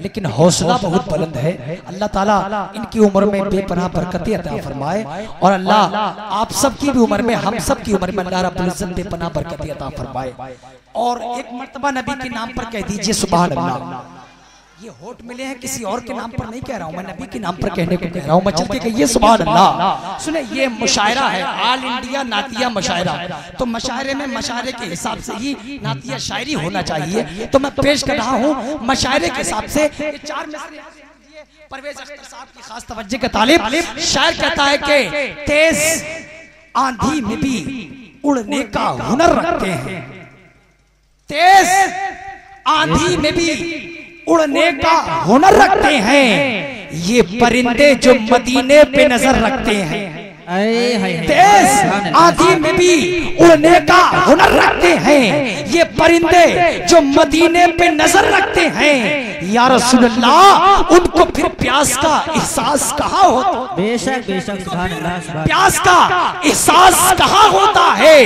लेकिन हौसला बहुत बुलंद है। अल्लाह ताला इनकी उम्र में बेपनाह बरकतें अता फरमाए और अल्लाह आप सबकी भी उम्र में, हम सब की उम्र में अल्लाह रब्बुल इज्जत बेपनाह बरकतें अता फरमाए। और एक मर्तबा नबी के नाम पर कह दीजिए सुभान अल्लाह। ये होठ मिले हैं किसी और के नाम पर नहीं कह रहा हूं, मैं नबी के नाम पर कहने को कह रहा हूं। मैं चल के कहिए सुभान अल्लाह। सुने, ये मुशायरा है, ऑल इंडिया नातिया मुशायरा। तो मुशायरे में मुशायरे के हिसाब से ही नातिया शायरी होना चाहिए। तो मैं पेश कर रहा हूं मुशायरे के हिसाब से। चार परवेज अख्तर साहब की खास तवज्जो का तालिब। शायर कहता है कि तेज आंधी में भी उड़ने का हुनर रखते हैं, तेज आंधी में भी उड़ने का हुनर रखते हैं, ये परिंदे जो मदीने पे नजर रखते हैं। तेज आंधी में भी उड़ने का हुनर रखते हैं, ये परिंदे जो मदीने पे नजर रखते हैं। या रसूल अल्लाह, उनको फिर प्यास का एहसास कहाँ होता? बेशक बेशक सुभान अल्लाह। प्यास का एहसास कहाँ होता है?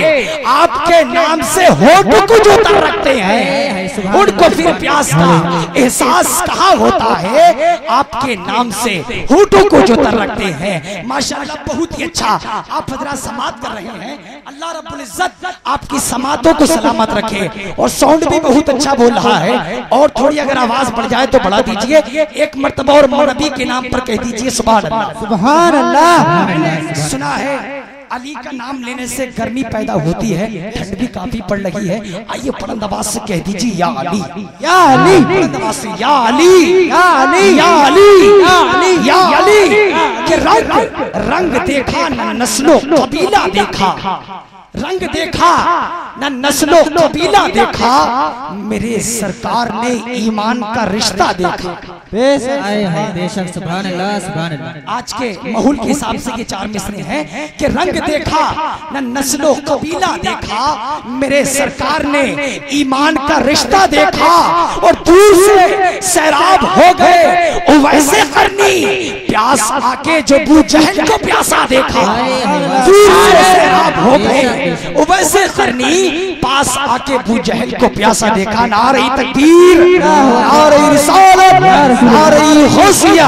आपके नाम से होठ को जो तर रखते हैं, उनको फिर प्यास का एहसास कहाँ होता है? आपके नाम से होठों को जो तर रखते हैं। माशाअल्लाह, बहुत ही अच्छा आप हजरात समात कर रहे हैं। अल्लाह रब्बुल इज्जत आपकी समातों को सलामत रखे। और साउंड भी बहुत अच्छा बोल रहा है। और थोड़ी अगर आवाज बढ़ जाए तो बढ़ा दीजिए। एक मर्तबा और नबी के नाम पर कह दीजिए सुभान अल्लाह। सुभान अल्लाह। सुना है अली का नाम लेने से गर्मी पैदा होती है, ठंड भी काफी पड़ रही है। आइए बुलंद आवाज से कह दीजिए या अली, या अली। बुलंद आवाज से या अली, या अली, या अली, या अली, या अली। कि रंग देखा न नस्लो कबीला देखा, रंग देखा न नस्लो कबीला देखा, मेरे सरकार ने ईमान का रिश्ता देखा। बेशक सुभान अल्लाह सुभान अल्लाह। आज के माहौल के हिसाब से ये चार मिसरे हैं कि रंग देखा न नस्लो कबीला देखा, मेरे सरकार ने ईमान का रिश्ता देखा। और दूर से सैराब हो गए वैसे करनी, प्यास आके जो बू जहल को प्यासा देखा। दूर से सैराब हो गए वैसे करनी, पास आके बू जहल को प्यासा देखा। नारे तकबीर, नारे रिसालत, नारे गौसिया,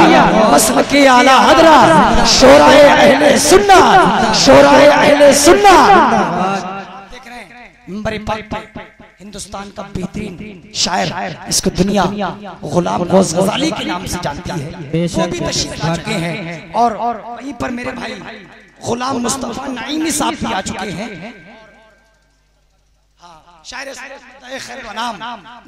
मसलके आला हजरत, शोराए अहले सुन्नत, शोराए अहले सुन्नत। देख रहे हैं मिंबर पाक पर हिंदुस्तान का बेहतरीन शायर, इसको दुनिया गुलाम गौस गजाली के नाम से जानती है। वो भी तशरीफ ला चुके हैं। और वहीं पर मेरे भाई गुलाम मुस्तफा नाइमी साहब भी आ चुके हैं। शायर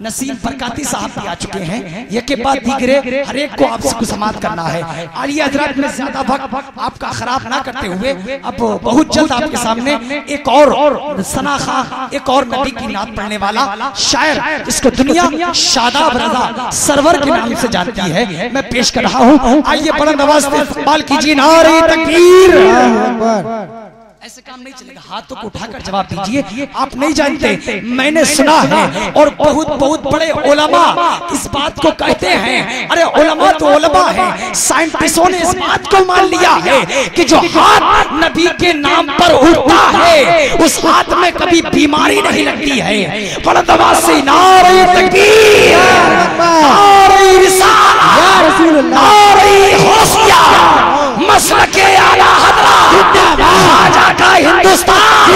नसीम बरकाती साहब भी आ चुके हैं। ये के बाद दीगरे हर एक को आपसे कुछ समात करना है। आलिया हजरात में ज्यादा वक्त आपका खराब ना करते हुए अब बहुत जल्द आपके सामने एक और सना खां, एक और नबी की नात पढ़ने वाला शायर, इसको दुनिया शादाब रजा सरवर के नाम से जानती है, मैं पेश कर रहा हूँ। आइए बुलंद आवाज से इस्तकबाल कीजिए। नारे तकबीर। ऐसे काम नहीं चलेगा, हाथों को उठाकर जवाब दीजिए। आप नहीं जानते, मैंने सुना है और बहुत बहुत बड़े उलमा इस बात को कहते हैं। अरे उलमा तो उलमा है, साइंटिस्टों ने इस बात को मान लिया है कि जो हाथ नबी के नाम पर उठता है उस हाथ में कभी बीमारी नहीं लगती है। बुलंद आवाज से नारे तकबीर, नारे रिसालत, नारे गौसिया, मसलके आला हजरत, आजा का हिंदुस्तान,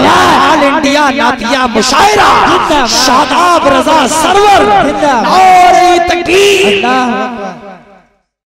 ऑल इंडिया नातिया मुशायरा, शादाब रजा सरवर, नारे तकबीर,